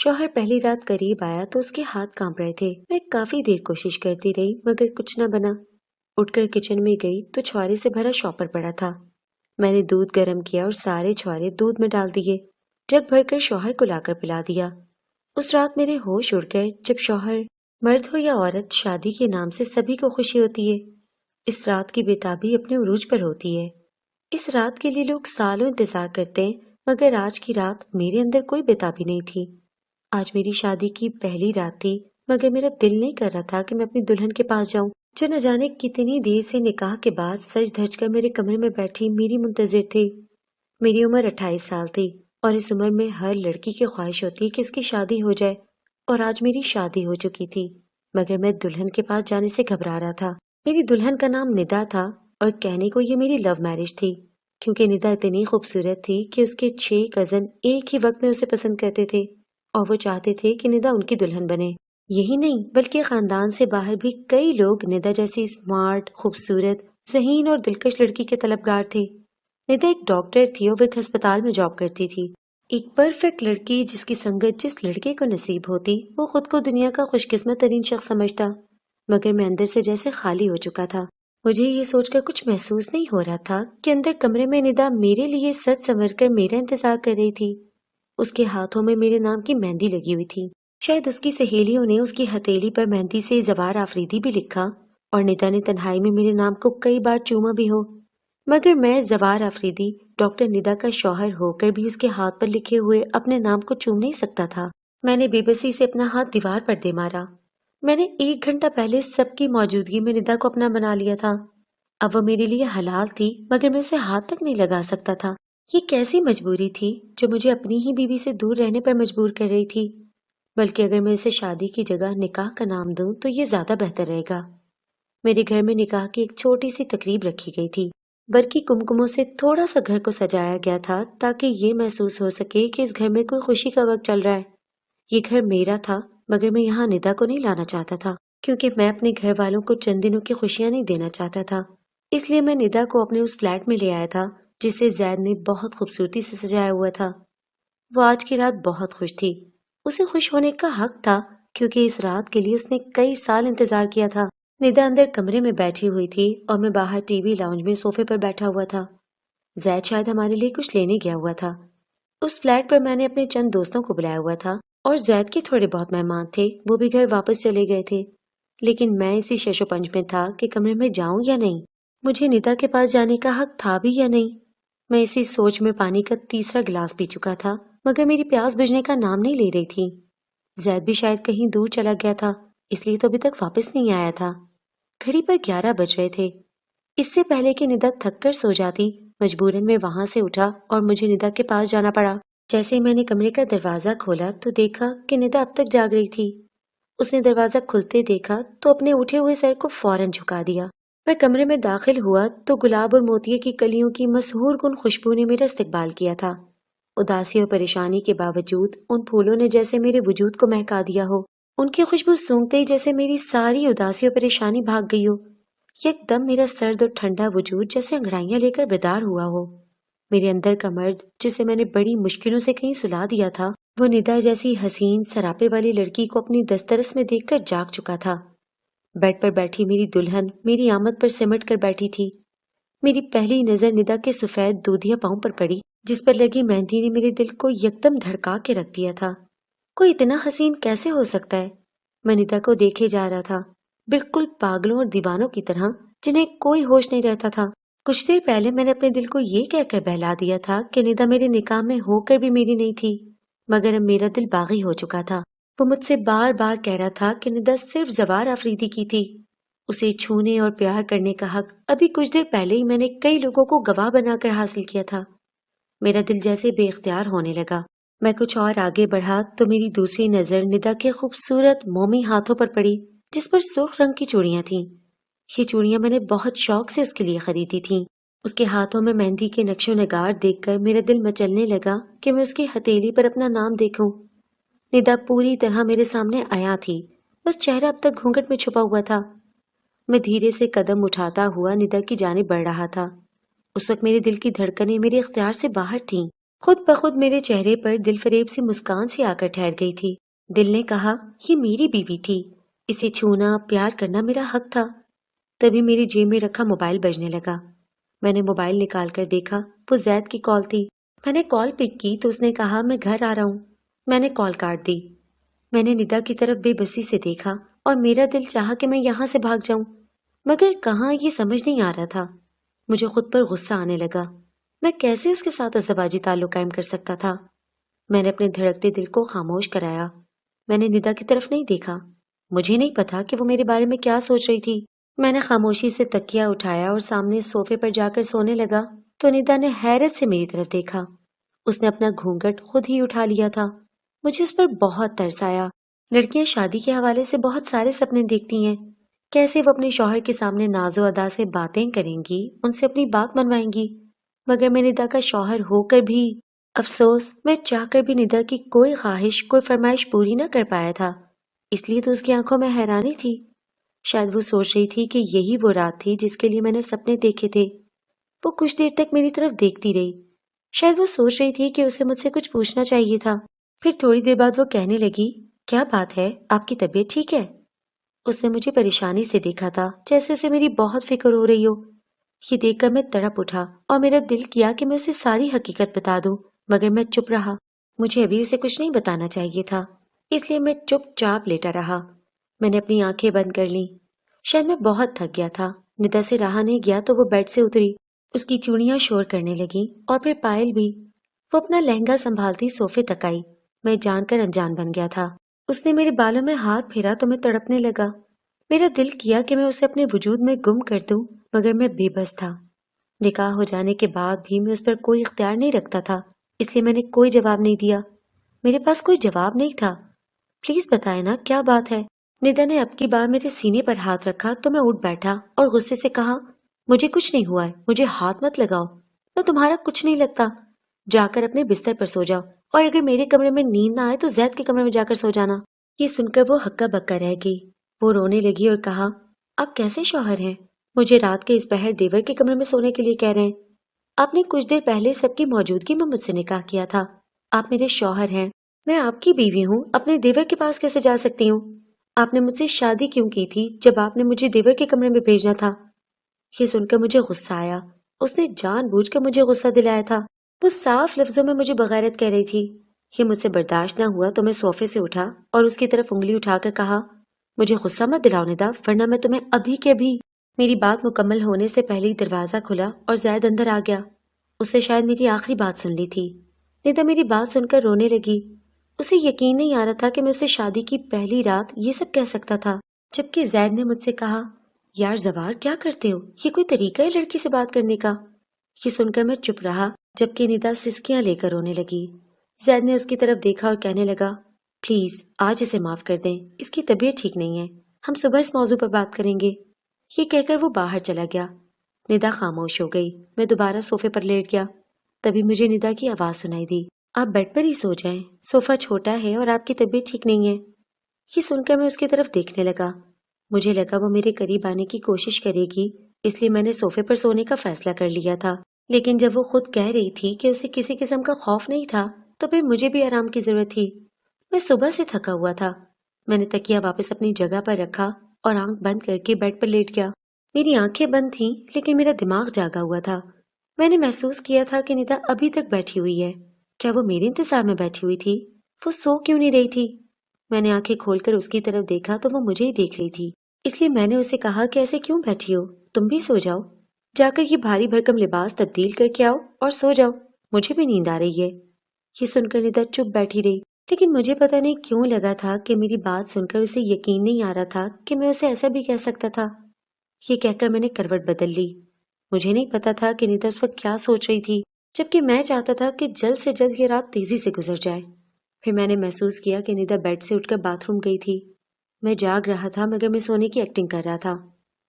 شوہر پہلی رات قریب آیا تو اس کے ہاتھ کانپ رہے تھے۔ میں کافی دیر کوشش کرتی رہی مگر کچھ نہ بنا۔ اٹھ کر کچن میں گئی تو چھوارے سے بھرا شاپر پڑا تھا۔ میں نے دودھ گرم کیا اور سارے چھوارے دودھ میں ڈال دیے۔ جگ بھر کر شوہر کو لا کر پلا دیا۔ اس رات میرے ہوش اڑ گئے۔ جب شوہر، مرد ہو یا عورت، شادی کے نام سے سبھی کو خوشی ہوتی ہے، اس رات کی بےتابی اپنے عروج پر ہوتی ہے۔ اس رات کے لیے لوگ سالوں انتظار کرتے ہیں، مگر آج کی رات میرے اندر کوئی بےتابی نہیں تھی۔ آج میری شادی کی پہلی رات تھی، مگر میرا دل نہیں کر رہا تھا کہ میں اپنی دلہن کے پاس جاؤں، جو نہ جانے کتنی دیر سے نکاح کے بعد سج دھج کر میرے کمرے میں بیٹھی میری منتظر تھی۔ میری عمر 28 سال تھی، اور اس عمر میں ہر لڑکی کی خواہش ہوتی ہے کہ اس کی شادی ہو جائے، اور آج میری شادی ہو چکی تھی، مگر میں دلہن کے پاس جانے سے گھبرا رہا تھا۔ میری دلہن کا نام ندا تھا، اور کہنے کو یہ میری لو میرج تھی، کیونکہ ندا اتنی خوبصورت تھی کہ اس کے 6 کزن ایک ہی وقت میں اسے پسند کرتے تھے، اور وہ چاہتے تھے کہ ندا ان کی دلہن بنے۔ یہی نہیں بلکہ خاندان سے باہر بھی کئی لوگ ندا جیسی اسمارٹ، خوبصورت، ذہین اور دلکش لڑکی کے طلبگار تھے۔ ندا ایک ڈاکٹر تھی اور وہ ایک ہسپتال میں جاب کرتی تھی۔ ایک پرفیکٹ لڑکی جس کی سنگت جس لڑکے کو نصیب ہوتی، وہ خود کو دنیا کا خوش قسمت ترین شخص سمجھتا، مگر میں اندر سے جیسے خالی ہو چکا تھا۔ مجھے یہ سوچ کر کچھ محسوس نہیں ہو رہا تھا کہ اندر کمرے میں ندا میرے لیے سج سنور کر میرا انتظار کر رہی تھی۔ اس کے ہاتھوں میں میرے نام کی مہندی لگی ہوئی تھی۔ شاید اس کی سہیلیوں نے اس کی ہتھیلی پر مہندی سے زوار آفریدی بھی لکھا، اور ندا نے تنہائی میں میرے نام کو کئی بار چوما بھی ہو، مگر میں زوار آفریدی ڈاکٹر ندا کا شوہر ہو کر بھی اس کے ہاتھ پر لکھے ہوئے اپنے نام کو چوم نہیں سکتا تھا۔ میں نے بے بسی سے اپنا ہاتھ دیوار پر دے مارا۔ میں نے 1 گھنٹہ پہلے سب کی موجودگی میں ندا کو اپنا بنا لیا تھا۔ اب وہ میرے لیے حلال تھی، مگر میں اسے ہاتھ تک نہیں لگا سکتا تھا۔ یہ کیسی مجبوری تھی جو مجھے اپنی ہی بیوی سے دور رہنے پر مجبور کر رہی تھی؟ بلکہ اگر میں اسے شادی کی جگہ نکاح کا نام دوں تو یہ زیادہ بہتر رہے گا۔ میرے گھر میں نکاح کی ایک چھوٹی سی تقریب رکھی گئی تھی۔ برقی کمکموں سے تھوڑا سا گھر کو سجایا گیا تھا تاکہ یہ محسوس ہو سکے کہ اس گھر میں کوئی خوشی کا وقت چل رہا ہے۔ یہ گھر میرا تھا، مگر میں یہاں ندا کو نہیں لانا چاہتا تھا، کیونکہ میں اپنے گھر والوں کو چند دنوں کی خوشیاں نہیں دینا چاہتا تھا۔ اس لیے میں ندا کو اپنے اس فلیٹ میں لے آیا تھا جسے زید نے بہت خوبصورتی سے سجایا ہوا تھا۔ وہ آج کی رات بہت خوش تھی۔ اسے خوش ہونے کا حق تھا، کیونکہ اس رات کے لیے اس نے کئی سال انتظار کیا تھا۔ ندا اندر کمرے میں بیٹھی ہوئی تھی اور میں باہر ٹی وی لاؤنج میں صوفے پر بیٹھا ہوا تھا۔ زید شاید ہمارے لیے کچھ لینے گیا ہوا تھا۔ اس فلیٹ پر میں نے اپنے چند دوستوں کو بلایا ہوا تھا، اور زید کے تھوڑے بہت مہمان تھے، وہ بھی گھر واپس چلے گئے تھے۔ لیکن میں اسی شش و پنج میں تھا کہ کمرے میں جاؤں یا نہیں، مجھے ندا کے پاس جانے کا حق تھا بھی یا نہیں۔ میں اسی سوچ میں پانی کا تیسرا گلاس پی چکا تھا، مگر میری پیاس بجھنے کا نام نہیں لے رہی تھی۔ زید بھی شاید کہیں دور چلا گیا تھا، اس لیے تو ابھی تک واپس نہیں آیا تھا۔ گھڑی پر 11 بج رہے تھے۔ اس سے پہلے کہ ندا تھک کر سو جاتی، مجبوراً میں وہاں سے اٹھا اور مجھے ندا کے پاس جانا پڑا۔ جیسے میں نے کمرے کا دروازہ کھولا تو دیکھا کہ ندا اب تک جاگ رہی تھی۔ اس نے دروازہ کھلتے دیکھا تو اپنے اٹھے ہوئے سر کو فوراً جھکا دیا۔ میں کمرے میں داخل ہوا تو گلاب اور موتیے کی کلیوں کی مسحور کن خوشبو نے میرا استقبال کیا تھا۔ اداسی اور پریشانی کے باوجود ان پھولوں نے جیسے میرے وجود کو مہکا دیا ہو۔ ان کی خوشبو سونگتے ہی جیسے میری ساری اداسی اور پریشانی بھاگ گئی ہو۔ یک دم میرا سرد اور ٹھنڈا وجود جیسے انگڑائیاں لے کر بیدار ہوا ہو۔ میرے اندر کا مرد جسے میں نے بڑی مشکلوں سے کہیں سلا دیا تھا، وہ ندا جیسی حسین سراپے والی لڑکی کو اپنی دسترس میں دیکھ کر جاگ چکا تھا۔ بیڈ پر بیٹھی میری دلہن میری آمد پر سمٹ کر بیٹھی تھی۔ میری پہلی نظر ندا کے سفید دودھیا پاؤں پر پڑی، جس پر لگی مہندی نے میرے دل کو یکدم دھڑکا کے رکھ دیا تھا۔ کوئی اتنا حسین کیسے ہو سکتا ہے؟ میں ندا کو دیکھے جا رہا تھا، بالکل پاگلوں اور دیوانوں کی طرح جنہیں کوئی ہوش نہیں رہتا تھا۔ کچھ دیر پہلے میں نے اپنے دل کو یہ کہہ کر بہلا دیا تھا کہ ندا میرے نکاح میں ہو کر بھی میری نہیں تھی، مگر اب میرا دل باغی ہو چکا تھا۔ وہ مجھ سے بار بار کہہ رہا تھا کہ ندا صرف زوار آفریدی کی تھی۔ اسے چھونے اور پیار کرنے کا حق ابھی کچھ دیر پہلے ہی میں نے کئی لوگوں کو گواہ بنا کر حاصل کیا تھا۔ میرا دل جیسے بے اختیار ہونے لگا۔ میں کچھ اور آگے بڑھا تو میری دوسری نظر ندا کے خوبصورت مومی ہاتھوں پر پڑی، جس پر سرخ رنگ کی چوڑیاں تھیں۔ یہ چوڑیاں میں نے بہت شوق سے اس کے لیے خریدی تھیں۔ اس کے ہاتھوں میں مہندی کے نقش و نگار دیکھ کر میرا دل مچلنے لگا کہ میں اس کی ہتھیلی پر اپنا نام دیکھوں۔ ندا پوری طرح میرے سامنے آیا تھی، بس چہرہ اب تک گھونگھٹ میں چھپا ہوا تھا۔ میں دھیرے سے قدم اٹھاتا ہوا ندا کی جانب بڑھ رہا تھا۔ اس وقت میرے دل کی دھڑکنیں میرے اختیار سے باہر تھیں۔ خود بخود میرے چہرے پر دل فریب سی مسکان سی آ کر ٹھہر گئی تھی۔ دل نے کہا یہ میری بیوی تھی، اسے چھونا پیار کرنا میرا حق تھا۔ تبھی میری جیب میں رکھا موبائل بجنے لگا۔ میں نے موبائل نکال کر دیکھا، وہ زید کی کال تھی۔ میں نے کال پک کی تو اس نے کہا میں گھر آ رہا ہوں۔ میں نے کال کاٹ دی۔ میں نے ندا کی طرف بے بسی سے دیکھا اور میرا دل چاہا کہ میں یہاں سے بھاگ جاؤں، مگر کہاں یہ سمجھ نہیں آ رہا تھا۔ مجھے خود پر غصہ آنے لگا، میں کیسے اس کے ساتھ ازدواجی تعلق قائم کر سکتا تھا؟ میں نے اپنے دھڑکتے دل کو خاموش کرایا۔ میں نے ندا کی طرف نہیں دیکھا، مجھے نہیں پتا کہ وہ میرے بارے میں کیا سوچ رہی تھی۔ میں نے خاموشی سے تکیا اٹھایا اور سامنے صوفے پر جا کر سونے لگا تو ندا نے حیرت سے میری طرف دیکھا۔ اس نے اپنا گھونگھٹ خود ہی اٹھا لیا تھا۔ مجھے اس پر بہت ترس آیا۔ لڑکیاں شادی کے حوالے سے بہت سارے سپنے دیکھتی ہیں، کیسے وہ اپنے شوہر کے سامنے ناز و ادا سے باتیں کریں گی، ان سے اپنی بات منوائیں گی، مگر میں ندا کا شوہر ہو کر بھی، افسوس میں چاہ کر بھی ندا کی کوئی خواہش کوئی فرمائش پوری نہ کر پایا تھا۔ اس لیے تو اس کی آنکھوں میں حیرانی تھی۔ شاید وہ سوچ رہی تھی کہ یہی وہ رات تھی جس کے لیے میں نے سپنے دیکھے تھے۔ وہ کچھ دیر تک میری طرف دیکھتی رہی۔ شاید وہ سوچ رہی تھی کہ اسے مجھ سے کچھ پوچھنا چاہیے تھا۔ پھر تھوڑی دیر بعد وہ کہنے لگی کیا بات ہے، آپ کی طبیعت ٹھیک ہے؟ اس نے مجھے پریشانی سے دیکھا تھا، جیسے اسے میری بہت فکر ہو رہی ہو۔ یہ دیکھ کر میں تڑپ اٹھا اور میرا دل کیا کہ میں اسے ساری حقیقت بتا دوں، مگر میں چپ رہا۔ مجھے ابھی اسے کچھ نہیں بتانا چاہیے تھا، اس لیے میں چپ چاپ لیٹا رہا۔ میں نے اپنی آنکھیں بند کر لیں۔ شاید میں بہت تھک گیا تھا، ندا سے رہا نہیں گیا تو وہ بیڈ سے اتری۔ اس کی چوڑیاں شور کرنے لگیں اور پھر پائل بھی۔ وہ اپنا لہنگا سنبھالتی صوفے تک آئی۔ میں جان کر انجان بن گیا تھا۔ اس نے میرے بالوں میں ہاتھ پھیرا تو میں تڑپنے لگا۔ میرا دل کیا کہ میں اسے اپنے وجود میں گم کر دوں، مگر میں بے بس تھا۔ نکاح ہو جانے کے بعد بھی میں اس پر کوئی اختیار نہیں رکھتا تھا، اس لیے میں نے کوئی جواب نہیں دیا۔ میرے پاس کوئی جواب نہیں تھا۔ پلیز بتائے نا کیا بات ہے؟ ندا نے اب کی بار میرے سینے پر ہاتھ رکھا تو میں اٹھ بیٹھا اور غصے سے کہا مجھے کچھ نہیں ہوا ہے، مجھے ہاتھ مت لگاؤ، میں تمہارا کچھ نہیں لگتا۔ جا کر اپنے بستر پر سو جاؤ، اور اگر میرے کمرے میں نیند نہ آئے تو زید کے کمرے میں جا کر سو جانا۔ یہ سن کر وہ ہکا بکا رہ گئی۔ وہ رونے لگی اور کہا آپ کیسے شوہر ہیں؟ مجھے رات کے اس پہر دیور کے کمرے میں سونے کے لیے کہہ رہے ہیں؟ آپ نے کچھ دیر پہلے سب کی موجودگی میں مجھ سے نکاح کیا تھا، آپ میرے شوہر ہیں، میں آپ کی بیوی ہوں، اپنے دیور کے پاس کیسے جا سکتی ہوں؟ آپ نے مجھ سے شادی کیوں کی تھی جب آپ نے مجھے دیور کے کمرے میں بھیجنا تھا؟ یہ سن کر مجھے غصہ آیا۔ اس نے جان بوجھ کر مجھے غصہ دلایا تھا۔ وہ صاف لفظوں میں مجھے بغیرت کہہ رہی تھی۔ یہ مجھ سے برداشت نہ ہوا تو میں صوفے سے اٹھا اور اس کی طرف انگلی اٹھا کر کہا مجھے غصہ مت دلاؤ ندا، ورنہ میں تمہیں ابھی کے ابھی۔ میری بات مکمل ہونے سے پہلے ہی دروازہ کھلا اور زید اندر آ گیا۔ اس نے شاید میری آخری بات سن لی تھی۔ ندا میری بات سن کر رونے لگی۔ اسے یقین نہیں آ رہا تھا کہ میں اسے شادی کی پہلی رات یہ سب کہہ سکتا تھا، جبکہ زید نے مجھ سے کہا یار زوار کیا کرتے ہو، یہ کوئی طریقہ ہے لڑکی سے بات کرنے کا؟ یہ سن کر میں چپ رہا، جبکہ ندا سسکیاں لے کر رونے لگی۔ زید نے اس کی طرف دیکھا اور کہنے لگا پلیز آج اسے معاف کر دیں، اس کی طبیعت ٹھیک نہیں ہے، ہم صبح اس موضوع پر بات کریں گے۔ یہ کہہ کر وہ باہر چلا گیا۔ ندا خاموش ہو گئی۔ میں دوبارہ صوفے پر لیٹ گیا۔ تبھی مجھے ندا کی آواز سنائی دی آپ بیڈ پر ہی سو جائیں، صوفہ چھوٹا ہے اور آپ کی طبیعت ٹھیک نہیں ہے۔ یہ سن کر میں اس کی طرف دیکھنے لگا۔ مجھے لگا وہ میرے قریب آنے کی کوشش کرے گی، اس لیے میں نے صوفے پر سونے کا فیصلہ کر لیا تھا۔ لیکن جب وہ خود کہہ رہی تھی کہ اسے کسی قسم کا خوف نہیں تھا تو پھر مجھے بھی آرام کی ضرورت تھی۔ میں صبح سے تھکا ہوا تھا۔ میں نے تکیہ واپس اپنی جگہ پر رکھا اور آنکھ بند کر کے بیڈ پر لیٹ گیا۔ میری آنکھیں بند تھیں لیکن میرا دماغ جاگا ہوا تھا۔ میں نے محسوس کیا تھا کہ ندا ابھی تک بیٹھی ہوئی ہے۔ کیا وہ میرے انتظار میں بیٹھی ہوئی تھی؟ وہ سو کیوں نہیں رہی تھی؟ میں نے آنکھیں کھول کر اس کی طرف دیکھا تو وہ مجھے ہی دیکھ رہی تھی، اس لیے میں نے اسے کہا کہ ایسے کیوں بیٹھی ہو، تم بھی سو جاؤ، جا کر یہ بھاری بھرکم لباس تبدیل کر کے آؤ اور سو جاؤ، مجھے بھی نیند آ رہی ہے۔ یہ سن کر ندا چپ بیٹھی رہی، لیکن مجھے پتہ نہیں کیوں لگا تھا کہ میری بات سن کر اسے یقین نہیں آ رہا تھا کہ میں اسے ایسا بھی کہہ سکتا تھا۔ یہ کہہ کر میں نے کروٹ بدل لی۔ مجھے نہیں پتا تھا کہ ندا اس وقت کیا سوچ رہی تھی، جبکہ میں چاہتا تھا کہ جلد سے جلد یہ رات تیزی سے گزر جائے۔ پھر میں نے محسوس کیا کہ ندا بیڈ سے اٹھ کر باتھ روم گئی تھی۔ میں جاگ رہا تھا مگر میں سونے کی ایکٹنگ کر رہا تھا۔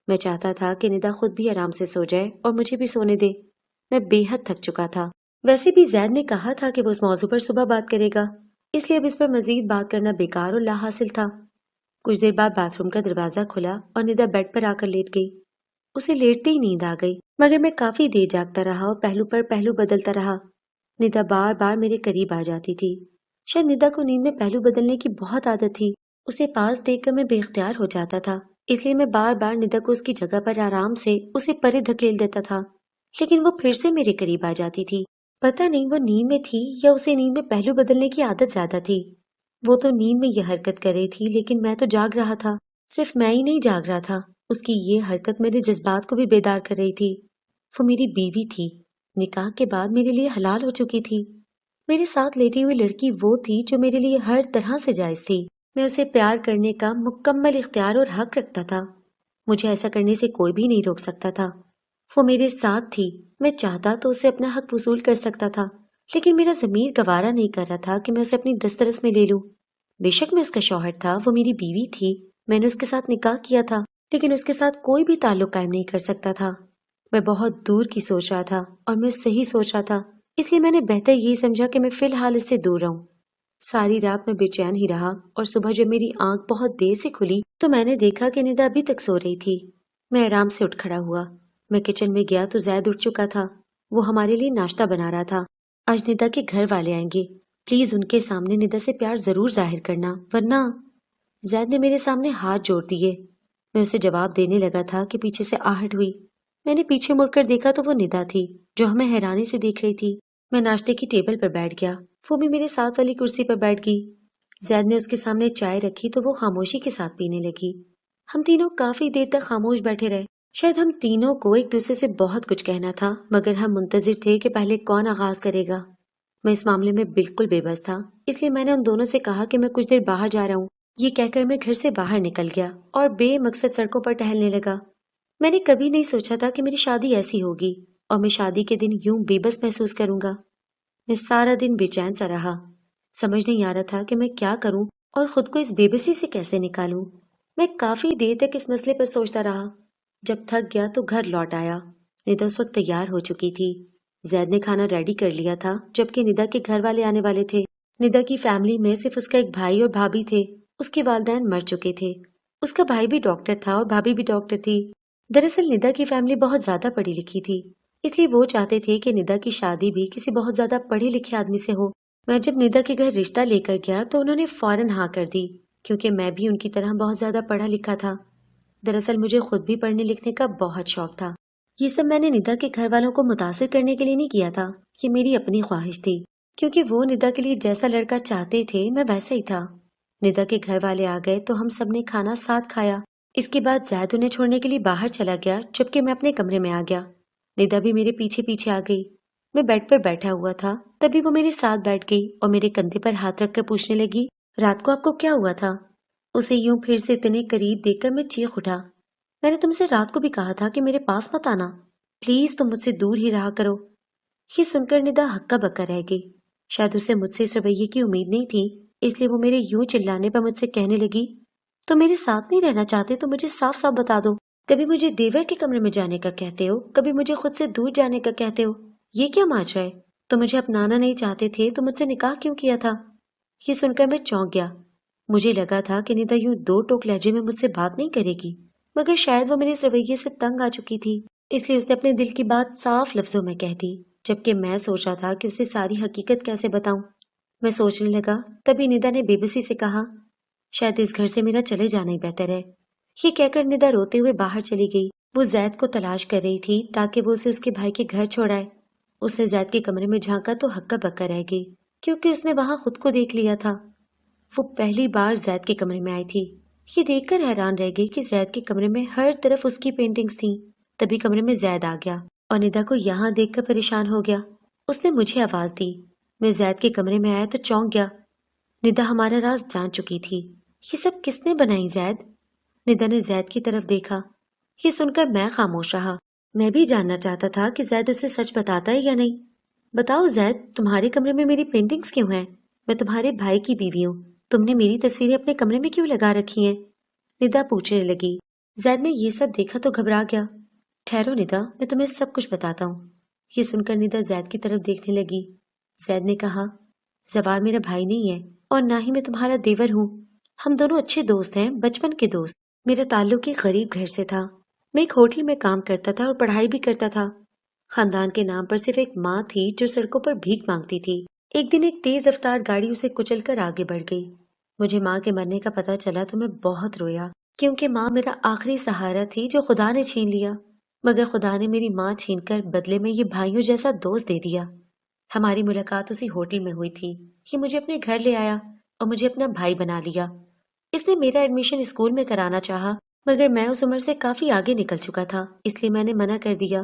میں چاہتا تھا کہ ندا خود بھی آرام سے سو جائے اور مجھے بھی سونے دے۔ میں بے حد تھک چکا تھا۔ ویسے بھی زید نے کہا تھا کہ وہ اس موضوع پر صبح بات کرے گا، اس لیے اب اس پر مزید بات کرنا بیکار اور لا حاصل تھا۔ کچھ دیر بعد باتھ روم کا دروازہ کھلا اور ندا بیڈ پر آ کر لیٹ گئی۔ اسے لیٹتے ہی نیند آ گئی، مگر میں کافی دیر جاگتا رہا اور پہلو پر پہلو بدلتا رہا۔ ندا بار بار میرے قریب آ جاتی تھی۔ شاید ندا کو نیند میں پہلو بدلنے کی بہت عادت تھی۔ اسے پاس دیکھ کر میں بے اختیار ہو جاتا تھا، اس لیے میں بار بار ندا کو اس کی جگہ پر آرام سے اسے پرے دھکیل دیتا تھا، لیکن وہ پھر سے میرے قریب آ جاتی تھی۔ پتہ نہیں وہ نیند میں تھی یا اسے نیند میں پہلو بدلنے کی عادت زیادہ تھی۔ وہ تو نیند میں یہ حرکت کر رہی تھی، لیکن میں تو جاگ رہا تھا۔ صرف میں ہی نہیں جاگ رہا تھا، اس کی یہ حرکت میرے جذبات کو بھی بیدار کر رہی تھی۔ وہ میری بیوی تھی، نکاح کے بعد میرے لیے حلال ہو چکی تھی۔ میرے ساتھ لیٹی ہوئی لڑکی وہ تھی جو میرے لیے ہر طرح سے جائز تھی۔ میں اسے پیار کرنے کا مکمل اختیار اور حق رکھتا تھا۔ مجھے ایسا کرنے سے کوئی بھی نہیں روک سکتا تھا۔ وہ میرے ساتھ تھی، میں چاہتا تو اسے اپنا حق وصول کر سکتا تھا، لیکن میرا ضمیر گوارا نہیں کر رہا تھا کہ میں اسے اپنی دسترس میں لے لوں۔ بے شک میں اس کا شوہر تھا، وہ میری بیوی تھی، میں نے اس کے ساتھ نکاح کیا تھا، لیکن اس کے ساتھ کوئی بھی تعلق قائم نہیں کر سکتا تھا۔ میں بہت دور کی سوچ رہا تھا اور میں صحیح سوچ رہا تھا، اس لیے میں نے بہتر یہی سمجھا کہ میں فی الحال اس سے دور رہوں۔ ساری رات میں بے چین ہی رہا اور صبح جب میری آنکھ بہت دیر سے کھلی تو میں نے دیکھا کہ ندا ابھی تک سو رہی تھی۔ میں آرام سے اٹھ کھڑا ہوا۔ میں کچن میں گیا تو زید اٹھ چکا تھا، وہ ہمارے لیے ناشتہ بنا رہا تھا۔ آج ندا کے گھر والے آئیں گے، پلیز ان کے سامنے ندا سے پیار ضرور ظاہر کرنا، ورنہ… زید نے میرے سامنے ہاتھ جوڑ دیے۔ میں اسے جواب دینے لگا تھا کہ پیچھے سے آہٹ ہوئی۔ میں نے پیچھے مڑ کر دیکھا تو وہ ندا تھی، جو ہمیں حیرانی سے دیکھ رہی تھی۔ میں ناشتے کی ٹیبل پر بیٹھ گیا، وہ بھی میرے ساتھ والی کرسی پر بیٹھ گئی۔ زید نے اس کے سامنے چائے رکھی تو وہ خاموشی کے ساتھ پینے لگی۔ ہم تینوں کافی دیر تک خاموش بیٹھے رہے۔ شاید ہم تینوں کو ایک دوسرے سے بہت کچھ کہنا تھا، مگر ہم منتظر تھے کہ پہلے کون آغاز کرے گا۔ میں اس معاملے میں بالکل بے بس تھا، اس لیے میں نے ان دونوں سے کہا کہ میں کچھ دیر باہر جا رہا ہوں۔ یہ کہہ کر میں گھر سے باہر نکل گیا اور بے مقصد سڑکوں پر ٹہلنے لگا۔ میں نے کبھی نہیں سوچا تھا کہ میری شادی ایسی ہوگی اور میں شادی کے دن یوں بے بس محسوس کروں گا۔ میں سارا دن بے چین سا رہا، سمجھ نہیں آ رہا تھا کہ میں کیا کروں اور خود کو اس بے بسی سے کیسے نکالوں۔ میں کافی دیر تک اس مسئلے پر سوچتا رہا۔ جب تھک گیا تو گھر لوٹ آیا۔ ندا اس وقت تیار ہو چکی تھی۔ زید نے کھانا ریڈی کر لیا تھا، جبکہ ندا کے گھر والے آنے والے تھے۔ ندا کی فیملی میں صرف اس کا ایک بھائی اور بھابھی تھے، اس کے والدین مر چکے تھے۔ اس کا بھائی بھی ڈاکٹر تھا اور بھابھی بھی ڈاکٹر تھی۔ دراصل ندا کی فیملی بہت زیادہ پڑھی لکھی تھی، اس لیے وہ چاہتے تھے کہ ندا کی شادی بھی کسی بہت زیادہ پڑھے لکھے آدمی سے ہو۔ میں جب ندا کے گھر رشتہ لے کر گیا تو انہوں نے فوراً ہاں کر دی، کیونکہ میں بھی ان کی طرح بہت زیادہ پڑھا لکھا تھا۔ دراصل مجھے خود بھی پڑھنے لکھنے کا بہت شوق تھا۔ یہ سب میں نے ندا کے گھر والوں کو متاثر کرنے کے لیے نہیں کیا تھا، یہ میری اپنی خواہش تھی، کیونکہ وہ ندا کے لیے جیسا لڑکا چاہتے تھے میں ویسا ہی تھا۔ ندا کے گھر والے آ گئے تو ہم سب نے کھانا ساتھ کھایا۔ اس کے بعد زید انہیں چھوڑنے کے لیے باہر چلا گیا، جبکہ میں اپنے کمرے میں آ گیا۔ ندا بھی میرے پیچھے پیچھے آ گئی۔ میں بیڈ پر بیٹھا ہوا تھا، تبھی وہ میرے ساتھ بیٹھ گئی اور میرے کندھے پر ہاتھ رکھ کر پوچھنے لگی، رات کو آپ کو کیا ہوا تھا؟ اسے یوں پھر سے اتنے قریب دیکھ کر میں چیخ اٹھا، میں نے تم سے رات کو بھی کہا تھا کہ میرے پاس مت آنا، پلیز تم مجھ سے دور ہی رہا کرو۔ یہ سن کر ندا ہکا بکا رہ گئی۔ شاید اسے مجھ سے اس رویے کی امید نہیں تھی، اس لیے وہ میرے یوں چلانے پر مجھ سے کہنے لگی، تو میرے ساتھ نہیں رہنا چاہتے تو مجھے صاف صاف بتا دو۔ کبھی مجھے دیور کے کمرے میں جانے کا کہتے ہو، کبھی مجھے خود سے دور جانے کا کہتے ہو، یہ کیا ماجرا ہے؟ تو مجھے اپنانا نہیں چاہتے تھے تو مجھ سے نکاح کیوں کیا تھا؟ یہ سن کر میں چونک گیا۔ مجھے لگا تھا کہ ندا یوں دو ٹوک لہجے میں مجھ سے بات نہیں کرے گی، مگر شاید وہ میرے اس رویے سے تنگ آ چکی تھی، اس لیے اس نے اپنے دل کی بات صاف لفظوں میں کہہ دی، جبکہ میں سوچا تھا کہ اسے ساری حقیقت کیسے بتاؤں۔ میں سوچنے لگا، تبھی ندا نے بے بسی سے کہا، شاید اس گھر سے میرا چلے جانا ہی بہتر ہے۔ یہ کہہ کر ندا روتے ہوئے باہر چلی گئی۔ وہ زید کو تلاش کر رہی تھی تاکہ وہ اسے اس کے بھائی کے گھر چھوڑائے۔ اس نے زید کے کمرے میں جھانکا تو ہکا بکا رہ گئی، کیونکہ اس نے وہاں خود کو دیکھ لیا تھا۔ وہ پہلی بار زید کے کمرے میں آئی تھی۔ یہ دیکھ کر حیران رہ گئی کہ زید کے کمرے میں ہر طرف اس کی پینٹنگز تھیں۔ تبھی کمرے میں زید آ گیا اور ندا کو یہاں دیکھ کر پریشان ہو گیا۔ اس نے مجھے آواز دی۔ میں زید کے کمرے میں آیا تو چونک گیا۔ ندا ہمارا راز جان چکی تھی۔ یہ سب کس نے بنائی زید؟ ندا نے زید کی طرف دیکھا۔ یہ سن کر میں خاموش رہا۔ میں بھی جاننا چاہتا تھا کہ زید اسے سچ بتاتا ہے یا نہیں۔ بتاؤ زید، تمہارے کمرے میں میری پینٹنگز کیوں ہیں؟ میں تمہارے بھائی کی بیوی ہوں، تم نے میری تصویریں اپنے کمرے میں کیوں لگا رکھی ہیں؟ ندا پوچھنے لگی۔ زید نے یہ سب دیکھا تو گھبرا گیا۔ ٹھہرو ندا، میں تمہیں سب کچھ بتاتا ہوں۔ یہ سن کر ندا زید کی طرف دیکھنے لگی۔ زید نے کہا، زوار میرا بھائی نہیں ہے اور نہ ہی میں تمہارا دیور ہوں۔ ہم دونوں اچھے دوست ہیں، بچپن کے دوست۔ میرا تعلق ایک غریب گھر سے تھا۔ میں ایک ہوٹل میں کام کرتا تھا اور پڑھائی بھی کرتا تھا۔ خاندان کے نام پر صرف ایک ماں تھی جو سڑکوں پر بھیک مانگتی تھی۔ ایک دن ایک تیز رفتار گاڑی اسے کچل کر آگے بڑھ گئی۔ مجھے ماں کے مرنے کا پتہ چلا تو میں بہت رویا، کیونکہ ماں میرا آخری سہارا تھی جو خدا نے چھین لیا۔ مگر خدا نے میری ماں چھین کر بدلے میں یہ بھائیوں جیسا دوست دے دیا۔ ہماری ملاقات اسی ہوٹل میں ہوئی تھی۔ یہ مجھے اپنے گھر لے آیا اور مجھے اپنا بھائی بنا لیا۔ اس نے میرا ایڈمیشن اسکول میں کرانا چاہا، مگر میں اس عمر سے کافی آگے نکل چکا تھا، اس لیے میں نے منع کر دیا۔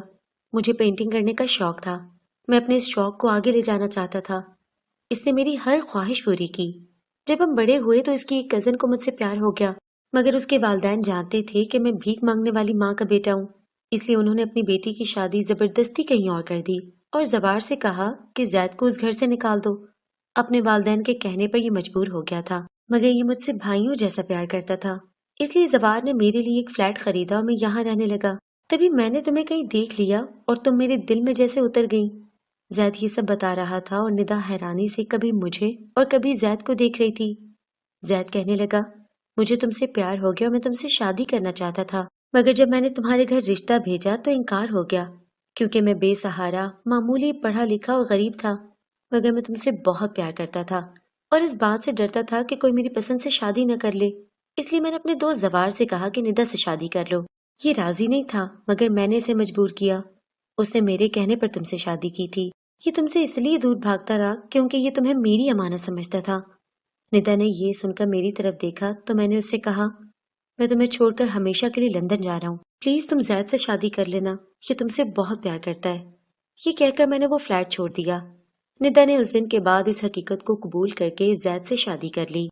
مجھے پینٹنگ کرنے کا شوق تھا، میں اپنے اس شوق کو آگے لے جانا چاہتا تھا۔ اس نے میری ہر خواہش پوری کی۔ جب ہم بڑے ہوئے تو اس کی ایک کزن کو مجھ سے پیار ہو گیا، مگر اس کے والدین جانتے تھے کہ میں بھیک مانگنے والی ماں کا بیٹا ہوں، اس لیے انہوں نے اپنی بیٹی کی شادی زبردستی کہیں اور کر دی اور زبار سے کہا کہ زید کو اس گھر سے نکال دو۔ اپنے والدین کے کہنے پر یہ مجبور ہو گیا تھا، مگر یہ مجھ سے بھائیوں جیسا پیار کرتا تھا، اس لیے زبار نے میرے لیے ایک فلیٹ خریدا اور میں یہاں رہنے لگا۔ تبھی میں نے تمہیں کہیں دیکھ لیا اور تم میرے دل میں جیسے اتر گئی۔ زید یہ سب بتا رہا تھا اور ندا حیرانی سے کبھی مجھے اور کبھی زید کو دیکھ رہی تھی۔ زید کہنے لگا، مجھے تم سے پیار ہو گیا اور میں تم سے شادی کرنا چاہتا تھا، مگر جب میں نے تمہارے گھر رشتہ بھیجا تو انکار ہو گیا، کیونکہ میں بے سہارا، معمولی، پڑھا لکھا اور غریب تھا، مگر میں تم سے بہت پیار کرتا تھا اور اس بات سے ڈرتا تھا کہ کوئی میری پسند سے شادی نہ کر لے، اس لیے میں نے اپنے دوست زوار سے کہا کہ ندا سے شادی کر لو۔ یہ راضی نہیں تھا، مگر میں نے اسے مجبور کیا۔ اس نے میرے کہنے پر تم سے شادی کی تھی۔ یہ تم سے اس لیے دور بھاگتا رہا کیونکہ یہ تمہیں میری امانت سمجھتا تھا۔ ندا نے یہ سن کر میری طرف دیکھا تو میں نے اس سے کہا، میں تمہیں چھوڑ کر ہمیشہ کے لیے لندن جا رہا ہوں، پلیز تم زید سے شادی کر لینا، یہ تم سے بہت پیار کرتا ہے۔ یہ کہہ کر میں نے وہ فلیٹ چھوڑ دیا۔ ندا نے اس دن کے بعد اس حقیقت کو قبول کر کے زید سے شادی کر لی۔